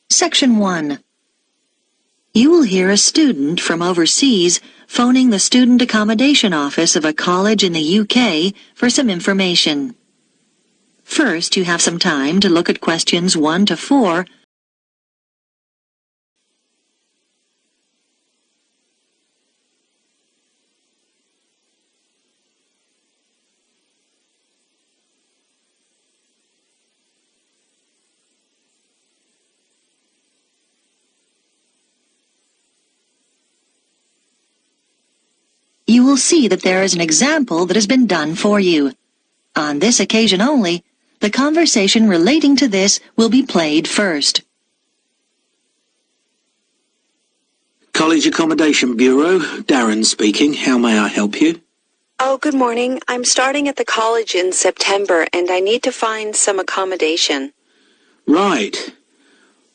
Section 1. You will hear a student from overseas phoning the Student Accommodation Office of a college in the UK for some information. First, you have some time to look at questions 1 to 4. You will see that there is an example that has been done for you. On this occasion only, the conversation relating to this will be played first. College Accommodation Bureau, Darren speaking. How may I help you? Oh, good morning. I'm starting at the college in September and I need to find some accommodation. Right.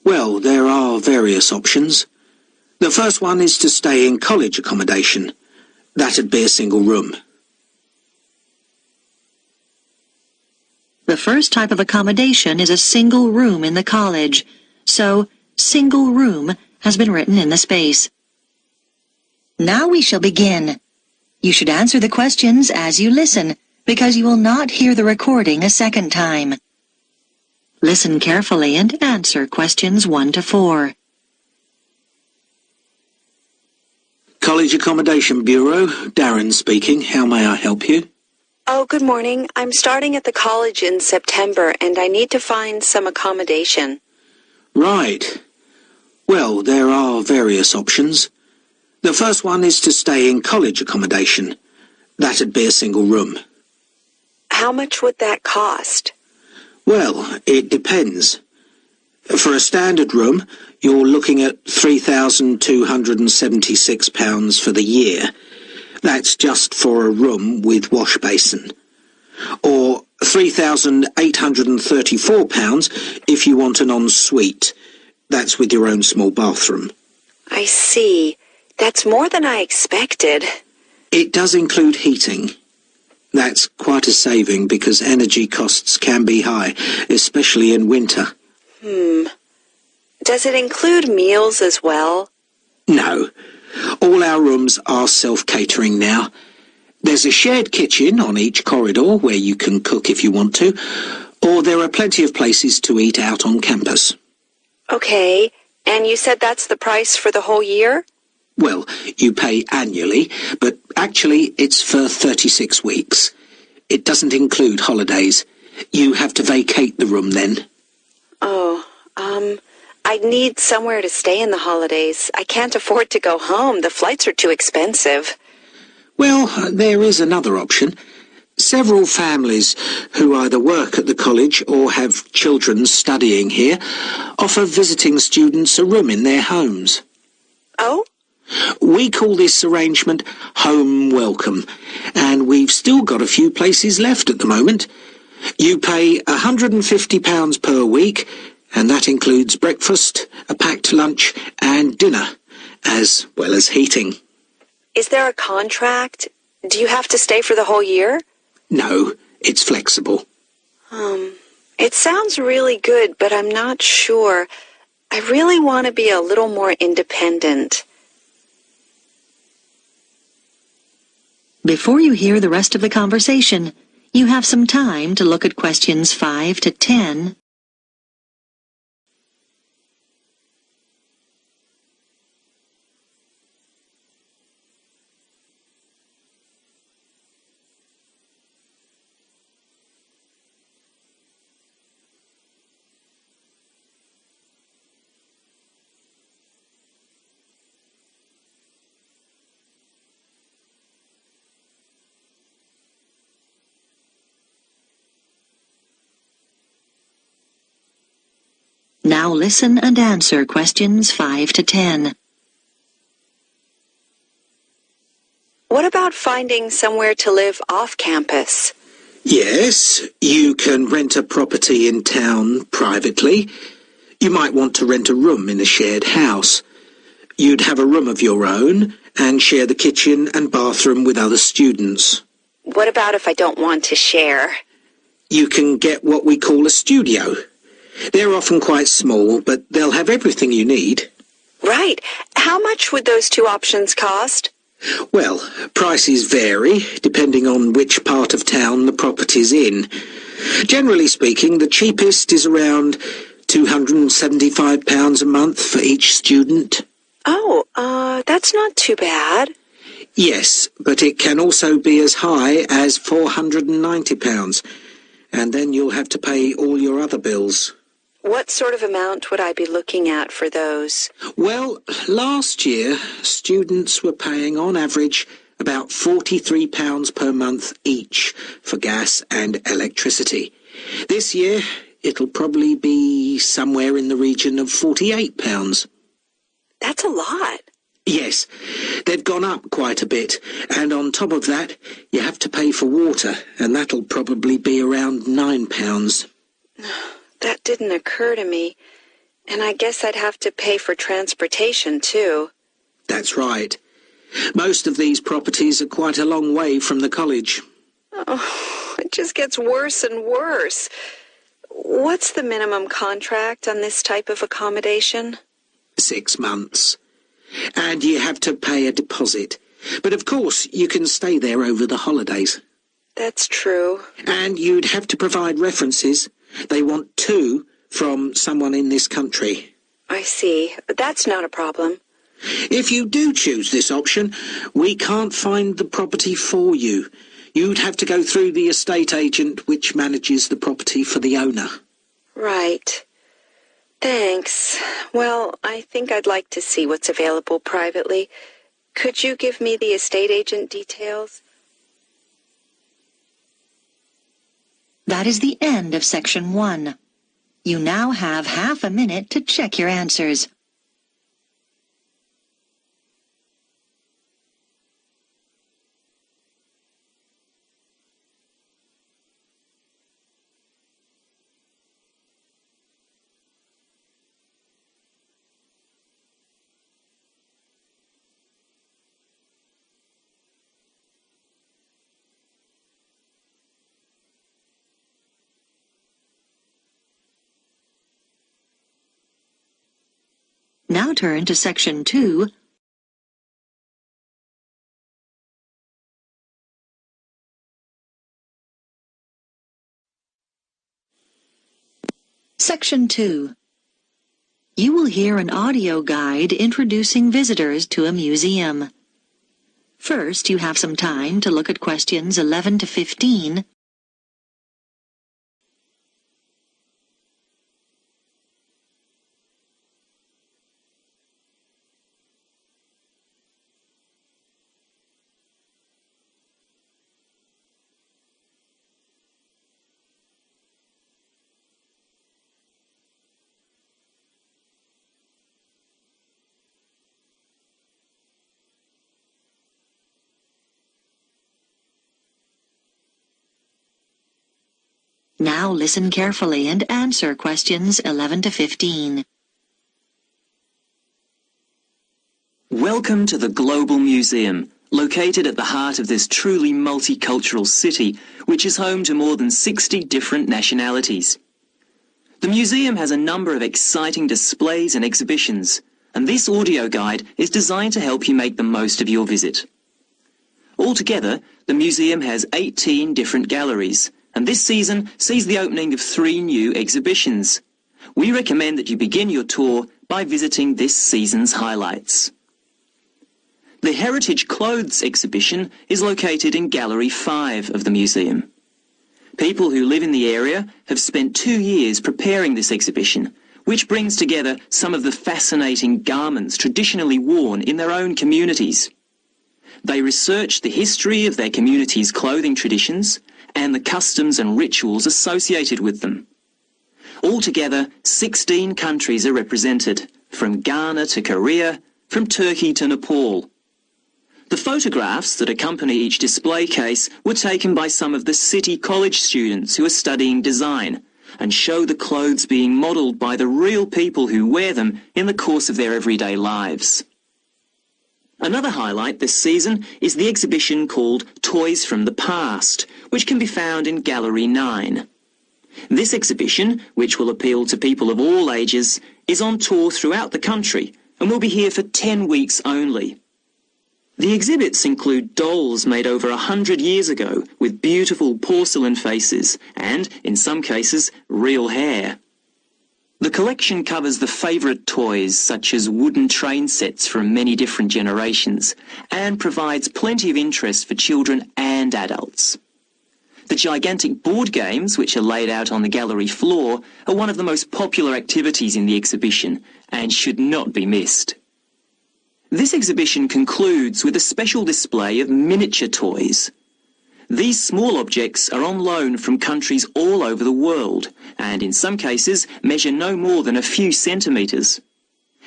Well, there are various options. The first one is to stay in college accommodation. That'd be a single room. The first type of accommodation is a single room in the college, so single room has been written in the space. Now we shall begin. You should answer the questions as you listen, because you will not hear the recording a second time. Listen carefully and answer questions 1 to 4. College Accommodation Bureau, Darren speaking. How may I help you? Oh, good morning. I'm starting at the college in September and I need to find some accommodation. Right. Well, there are various options. The first one is to stay in college accommodation. That'd be a single room. How much would that cost? Well, it depends. For a standard room, you're looking at £3,276 for the year. That's just for a room with wash basin. Or £3,834 if you want an ensuite. That's with your own small bathroom. I see. That's more than I expected. It does include heating. That's quite a saving because energy costs can be high, especially in winter. Does it include meals as well? No. All our rooms are self-catering now. There's a shared kitchen on each corridor where you can cook if you want to, or there are plenty of places to eat out on campus. Okay, and you said that's the price for the whole year? Well, you pay annually, but actually it's for 36 weeks. It doesn't include holidays. You have to vacate the room then. Oh, I'd need somewhere to stay in the holidays. I can't afford to go home. The flights are too expensive. Well, there is another option. Several families who either work at the college or have children studying here offer visiting students a room in their homes. Oh? We call this arrangement Home Welcome, and we've still got a few places left at the moment. You pay £150 per week, and that includes breakfast, a packed lunch, and dinner, as well as heating. Is there a contract? Do you have to stay for the whole year? No, it's flexible. It sounds really good, but I'm not sure. I really want to be a little more independent. Before you hear the rest of the conversation, you have some time to look at questions 5 to 10. Now listen and answer questions 5 to 10. What about finding somewhere to live off campus? Yes, you can rent a property in town privately. You might want to rent a room in a shared house. You'd have a room of your own and share the kitchen and bathroom with other students. What about if I don't want to share? You can get what we call a studio. They're often quite small, but they'll have everything you need. Right. How much would those two options cost? Well, prices vary depending on which part of town the property's in. Generally speaking, the cheapest is around £275 a month for each student. Oh, that's not too bad. Yes, but it can also be as high as £490, and then you'll have to pay all your other bills. What sort of amount would I be looking at for those? Well, last year, students were paying on average about £43 per month each for gas and electricity. This year, it'll probably be somewhere in the region of £48. That's a lot. Yes, they've gone up quite a bit, and on top of that, you have to pay for water, and that'll probably be around £9. That didn't occur to me. And I guess I'd have to pay for transportation, too. That's right. Most of these properties are quite a long way from the college. Oh, it just gets worse and worse. What's the minimum contract on this type of accommodation? 6 months. And you have to pay a deposit. But of course, you can stay there over the holidays. That's true. And you'd have to provide references. They want 2 from someone in this country. I see. But that's not a problem. If you do choose this option, we can't find the property for you. You'd have to go through the estate agent which manages the property for the owner. Right. Thanks. Well, I think I'd like to see what's available privately. Could you give me the estate agent details? That is the end of Section 1. You now have half a minute to check your answers. Now turn to Section 2. Section 2. You will hear an audio guide introducing visitors to a museum. First, you have some time to look at questions 11 to 15. Now listen carefully and answer questions 11 to 15. Welcome to the Global Museum, located at the heart of this truly multicultural city, which is home to more than 60 different nationalities. The museum has a number of exciting displays and exhibitions, and this audio guide is designed to help you make the most of your visit. Altogether, the museum has 18 different galleries, and this season sees the opening of 3 new exhibitions. We recommend that you begin your tour by visiting this season's highlights. The Heritage Clothes exhibition is located in Gallery 5 of the museum. People who live in the area have spent 2 years preparing this exhibition, which brings together some of the fascinating garments traditionally worn in their own communities. They research the history of their community's clothing traditions and the customs and rituals associated with them. Altogether, 16 countries are represented, from Ghana to Korea, from Turkey to Nepal. The photographs that accompany each display case were taken by some of the City College students who are studying design and show the clothes being modelled by the real people who wear them in the course of their everyday lives. Another highlight this season is the exhibition called Toys from the Past, which can be found in Gallery 9. This exhibition, which will appeal to people of all ages, is on tour throughout the country and will be here for 10 weeks only. The exhibits include dolls made over 100 years ago with beautiful porcelain faces and, in some cases, real hair. The collection covers the favourite toys such as wooden train sets from many different generations and provides plenty of interest for children and adults. The gigantic board games, which are laid out on the gallery floor, are one of the most popular activities in the exhibition and should not be missed. This exhibition concludes with a special display of miniature toys. These small objects are on loan from countries all over the world and in some cases measure no more than a few centimetres.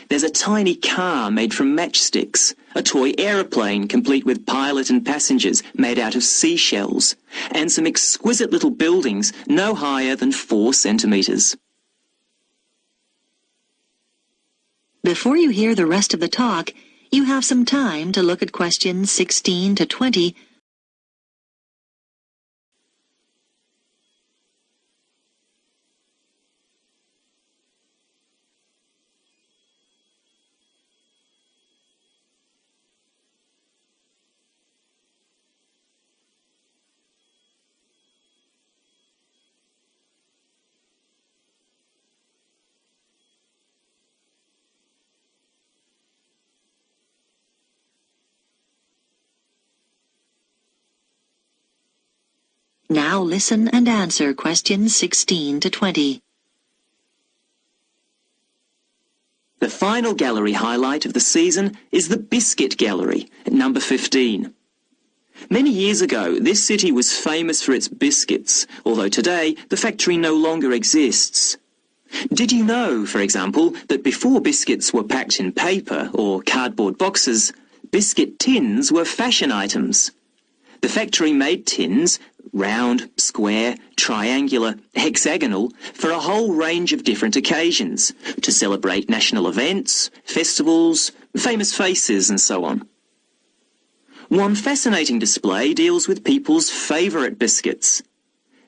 There's a tiny car made from matchsticks, a toy aeroplane complete with pilot and passengers made out of seashells, and some exquisite little buildings no higher than 4 centimetres. Before you hear the rest of the talk, you have some time to look at questions 16 to 20. Now listen and answer questions 16 to 20. The final gallery highlight of the season is the Biscuit Gallery at number 15. Many years ago, this city was famous for its biscuits, although today the factory no longer exists. Did you know, for example, that before biscuits were packed in paper or cardboard boxes, biscuit tins were fashion items? The factory made tins, round, square, triangular, hexagonal, for a whole range of different occasions, to celebrate national events, festivals, famous faces and so on. One fascinating display deals with people's favourite biscuits.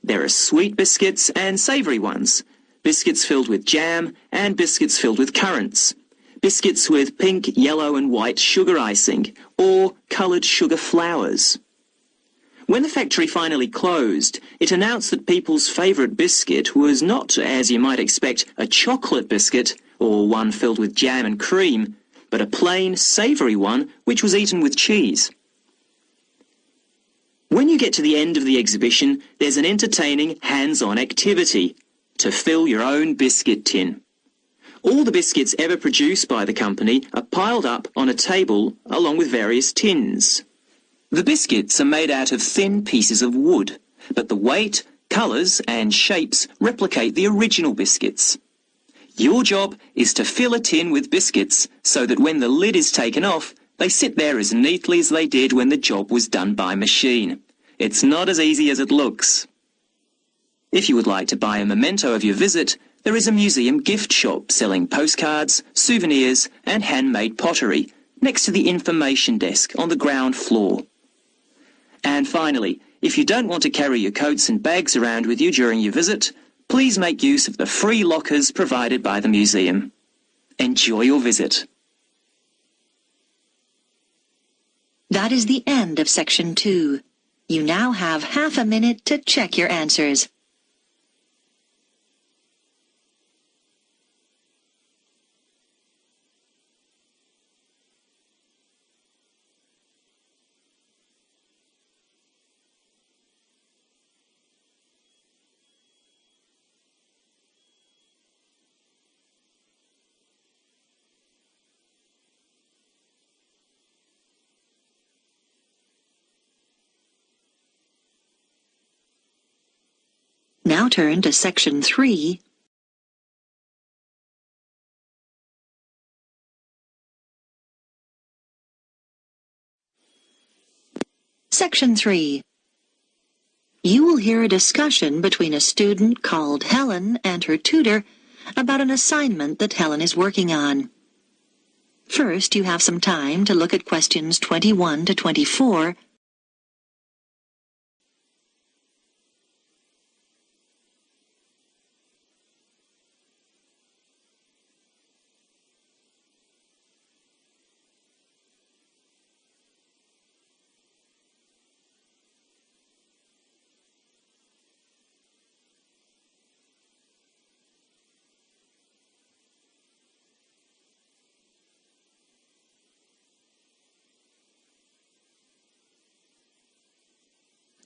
There are sweet biscuits and savoury ones, biscuits filled with jam and biscuits filled with currants, biscuits with pink, yellow and white sugar icing, or coloured sugar flowers. When the factory finally closed, it announced that people's favourite biscuit was not, as you might expect, a chocolate biscuit or one filled with jam and cream, but a plain, savoury one which was eaten with cheese. When you get to the end of the exhibition, there's an entertaining hands-on activity to fill your own biscuit tin. All the biscuits ever produced by the company are piled up on a table along with various tins. The biscuits are made out of thin pieces of wood, but the weight, colours and shapes replicate the original biscuits. Your job is to fill a tin with biscuits so that when the lid is taken off, they sit there as neatly as they did when the job was done by machine. It's not as easy as it looks. If you would like to buy a memento of your visit, there is a museum gift shop selling postcards, souvenirs and handmade pottery next to the information desk on the ground floor. And finally, if you don't want to carry your coats and bags around with you during your visit, please make use of the free lockers provided by the museum. Enjoy your visit. That is the end of Section 2. You now have half a minute to check your answers. Now turn to Section 3. Section 3. You will hear a discussion between a student called Helen and her tutor about an assignment that Helen is working on. First, you have some time to look at questions 21 to 24.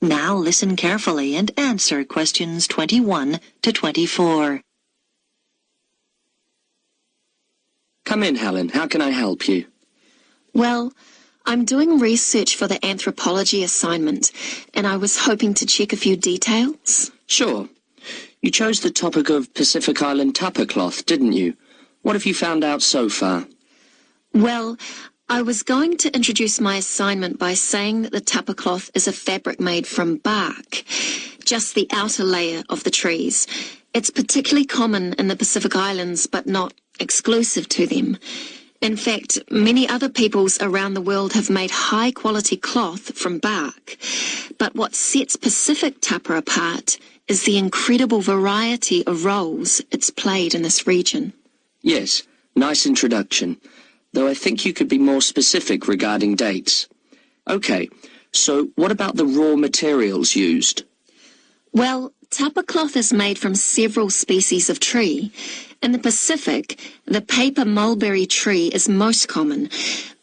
Now listen carefully and answer questions 21 to 24. Come in, Helen. How can I help you? Well, I'm doing research for the anthropology assignment, and I was hoping to check a few details. Sure. You chose the topic of Pacific Island tapa cloth, didn't you? What have you found out so far? Well, I was going to introduce my assignment by saying that the tapa cloth is a fabric made from bark, just the outer layer of the trees. It's particularly common in the Pacific Islands, but not exclusive to them. In fact, many other peoples around the world have made high-quality cloth from bark. But what sets Pacific tapa apart is the incredible variety of roles it's played in this region. Yes, nice introduction. Though I think you could be more specific regarding dates. Okay, so what about the raw materials used? Well, tapa cloth is made from several species of tree. In the Pacific, the paper mulberry tree is most common,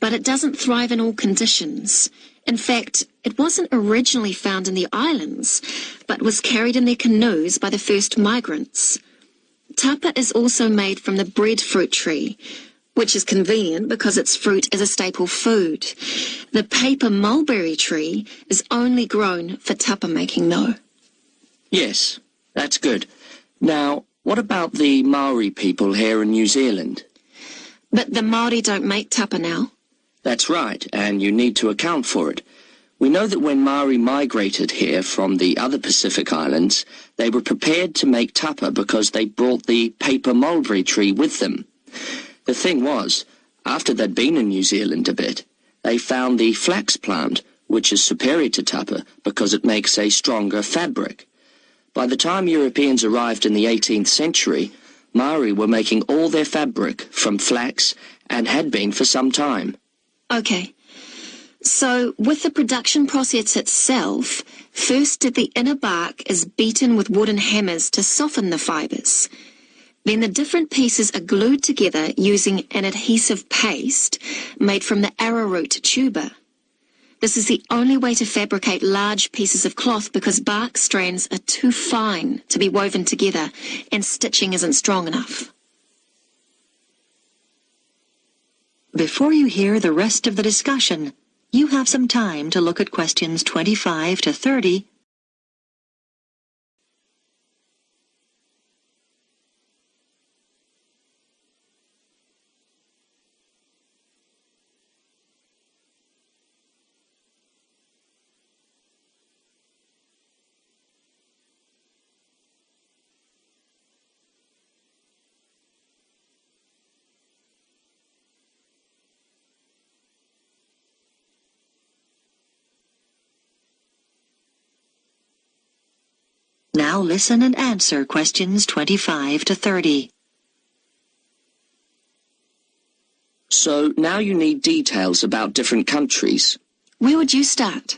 but it doesn't thrive in all conditions. In fact, it wasn't originally found in the islands, but was carried in their canoes by the first migrants. Tapa is also made from the breadfruit tree, which is convenient because its fruit is a staple food. The paper mulberry tree is only grown for tapa making, though. Yes, that's good. Now, what about the Maori people here in New Zealand? But the Māori don't make tapa now. That's right, and you need to account for it. We know that when Maori migrated here from the other Pacific Islands, they were prepared to make tapa because they brought the paper mulberry tree with them. The thing was, after they'd been in New Zealand a bit, they found the flax plant, which is superior to tapa because it makes a stronger fabric. By the time Europeans arrived in the 18th century, Maori were making all their fabric from flax and had been for some time. Okay. So, with the production process itself, first the inner bark is beaten with wooden hammers to soften the fibres. Then the different pieces are glued together using an adhesive paste made from the arrowroot tuber. This is the only way to fabricate large pieces of cloth because bark strands are too fine to be woven together and stitching isn't strong enough. Before you hear the rest of the discussion, you have some time to look at questions 25 to 30. Now listen and answer questions 25 to 30. So now you need details about different countries. Where would you start?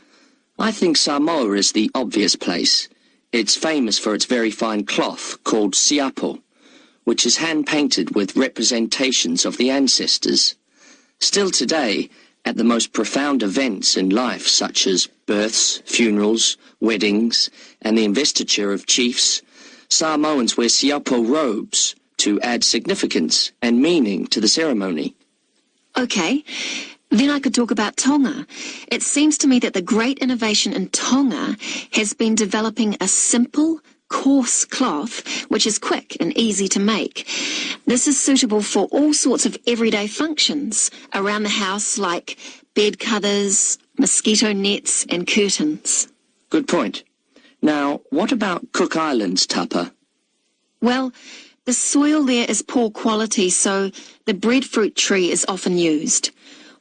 I think Samoa is the obvious place. It's famous for its very fine cloth called siapo, which is hand-painted with representations of the ancestors. Still today, at the most profound events in life, such as births, funerals, weddings, and the investiture of chiefs, Samoans wear siapo robes to add significance and meaning to the ceremony. Okay, then I could talk about Tonga. It seems to me that the great innovation in Tonga has been developing a simple, coarse cloth which is quick and easy to make. This is suitable for all sorts of everyday functions around the house like bed covers, mosquito nets and curtains. Good point. Now, what about Cook Islands tapa? Well, The soil there is poor quality, so the breadfruit tree is often used.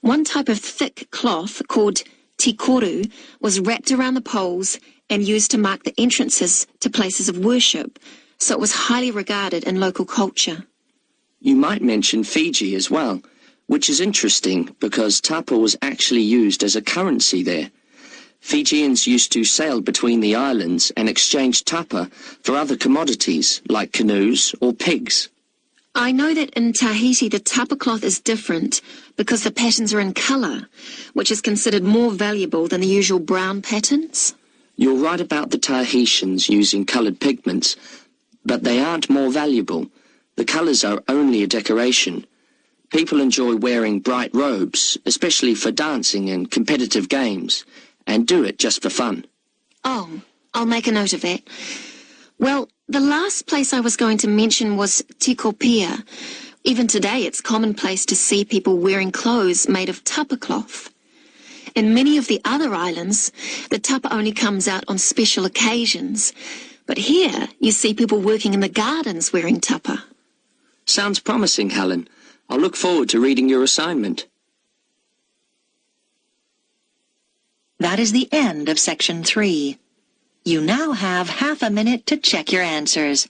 One type of thick cloth called tikoru was wrapped around the poles and used to mark the entrances to places of worship, so it was highly regarded in local culture. You might mention Fiji as well, which is interesting because tapa was actually used as a currency there. Fijians used to sail between the islands and exchange tapa for other commodities like canoes or pigs. I know that in Tahiti the tapa cloth is different because the patterns are in colour, which is considered more valuable than the usual brown patterns. You're right about the Tahitians using coloured pigments, but they aren't more valuable. The colours are only a decoration. People enjoy wearing bright robes, especially for dancing and competitive games, and do it just for fun. Oh, I'll make a note of that. Well, the last place I was going to mention was Tikopia. Even today it's commonplace to see people wearing clothes made of tapa cloth. In many of the other islands, the tapa only comes out on special occasions. But here, you see people working in the gardens wearing tapa. Sounds promising, Helen. I'll look forward to reading your assignment. That is the end of Section 3. You now have half a minute to check your answers.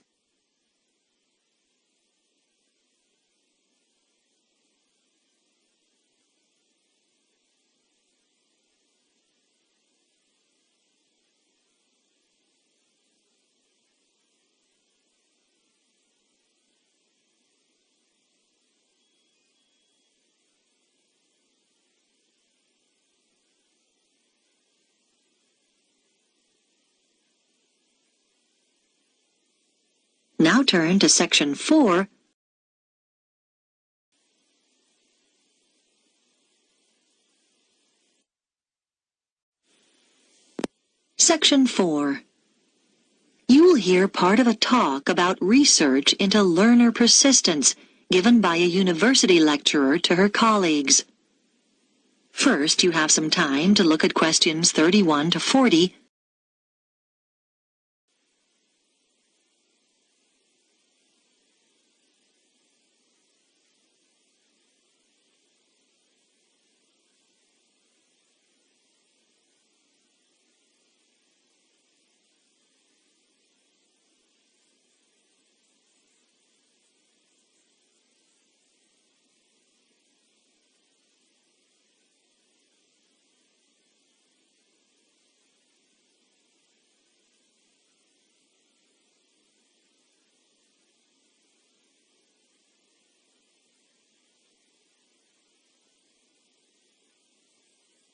Now turn to Section 4. Section 4. You will hear part of a talk about research into learner persistence given by a university lecturer to her colleagues. First, you have some time to look at questions 31 to 40.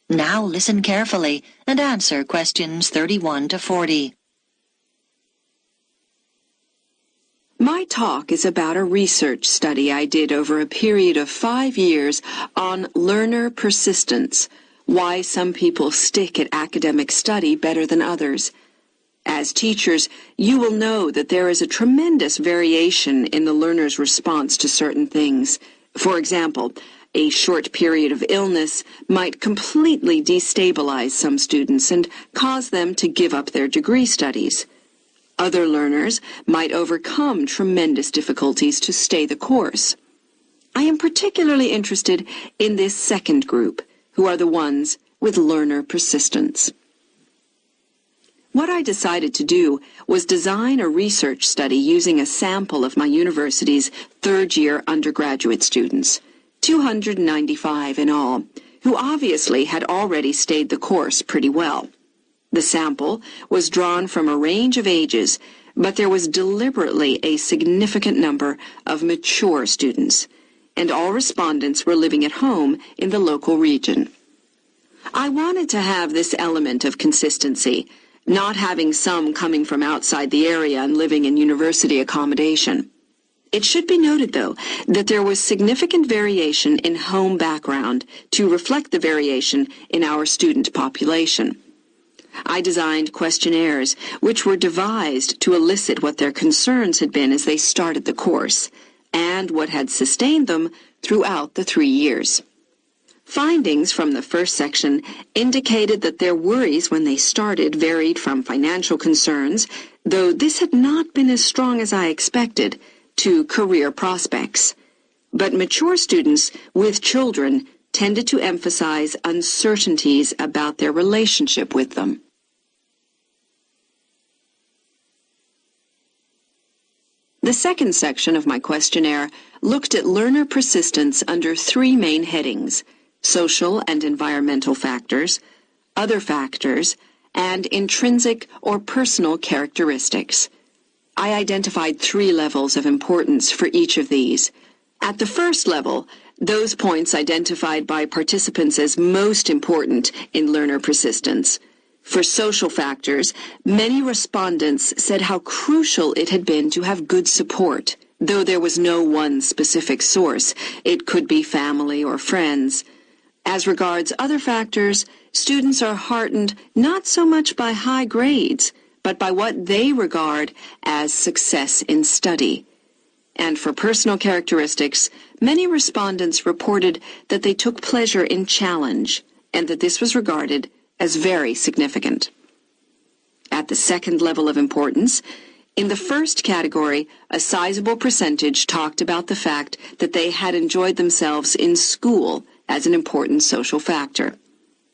Now listen carefully and answer questions 31 to 40. My talk is about a research study I did over a period of 5 years on learner persistence, why some people stick at academic study better than others. As teachers, you will know that there is a tremendous variation in the learner's response to certain things. For example, a short period of illness might completely destabilize some students and cause them to give up their degree studies. Other learners might overcome tremendous difficulties to stay the course. I am particularly interested in this second group, who are the ones with learner persistence. What I decided to do was design a research study using a sample of my university's third-year undergraduate students, 295 in all, who obviously had already stayed the course pretty well. The sample was drawn from a range of ages, but there was deliberately a significant number of mature students, and all respondents were living at home in the local region. I wanted to have this element of consistency, not having some coming from outside the area and living in university accommodation. It should be noted, though, that there was significant variation in home background to reflect the variation in our student population. I designed questionnaires which were devised to elicit what their concerns had been as they started the course, and what had sustained them throughout the 3 years. Findings from the first section indicated that their worries when they started varied from financial concerns, though this had not been as strong as I expected, to career prospects. But mature students with children tended to emphasize uncertainties about their relationship with them. The second section of my questionnaire looked at learner persistence under three main headings: social and environmental factors, other factors, and intrinsic or personal characteristics. I identified three levels of importance for each of these. At the first level, those points identified by participants as most important in learner persistence. For social factors, many respondents said how crucial it had been to have good support. Though there was no one specific source, it could be family or friends. As regards other factors, students are heartened not so much by high grades, but by what they regard as success in study. And for personal characteristics, many respondents reported that they took pleasure in challenge, and that this was regarded as very significant. At the second level of importance, in the first category, a sizable percentage talked about the fact that they had enjoyed themselves in school as an important social factor.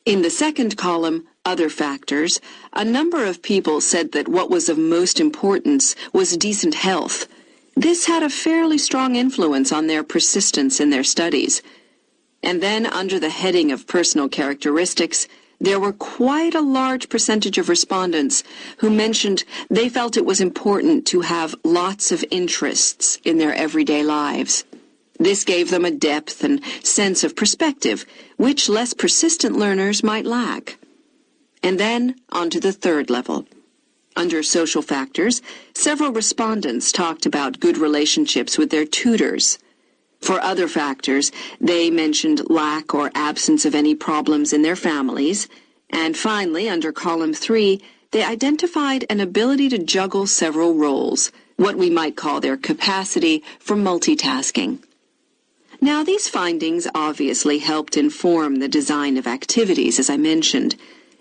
In the second column, other factors, a number of people said that what was of most importance was decent health. This had a fairly strong influence on their persistence in their studies. And then, under the heading of personal characteristics, there were quite a large percentage of respondents who mentioned they felt it was important to have lots of interests in their everyday lives. This gave them a depth and sense of perspective, which less persistent learners might lack. And then, on to the third level. Under social factors, several respondents talked about good relationships with their tutors. For other factors, they mentioned lack or absence of any problems in their families. And finally, under column 3, they identified an ability to juggle several roles, what we might call their capacity for multitasking. Now, these findings obviously helped inform the design of activities, as I mentioned.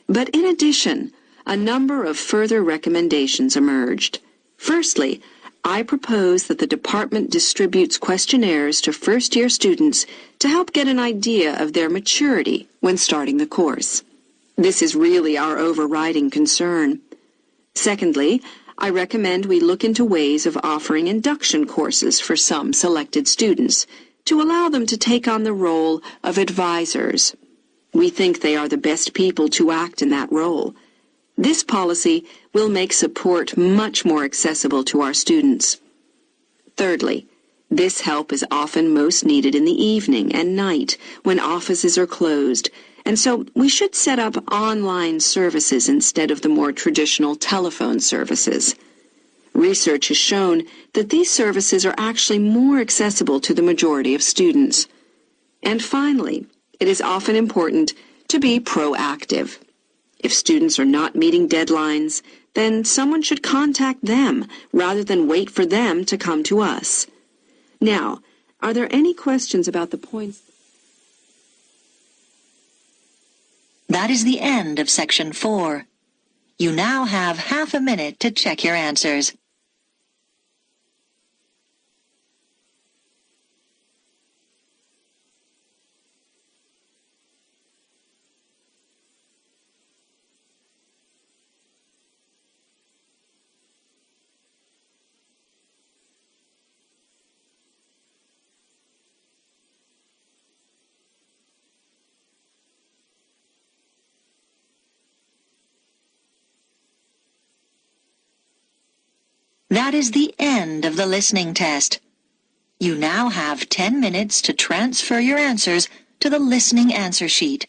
But in addition, a number of further recommendations emerged. Firstly, I propose that the department distributes questionnaires to first-year students to help get an idea of their maturity when starting the course. This is really our overriding concern. Secondly, I recommend we look into ways of offering induction courses for some selected students to allow them to take on the role of advisors. We think they are the best people to act in that role. This policy will make support much more accessible to our students. Thirdly, this help is often most needed in the evening and night when offices are closed, and so we should set up online services instead of the more traditional telephone services. Research has shown that these services are actually more accessible to the majority of students. And finally, it is often important to be proactive. If students are not meeting deadlines, then someone should contact them rather than wait for them to come to us. Now, are there any questions about the points? That is the end of section 4. You now have half a minute to check your answers. That is the end of the listening test. You now have 10 minutes to transfer your answers to the listening answer sheet.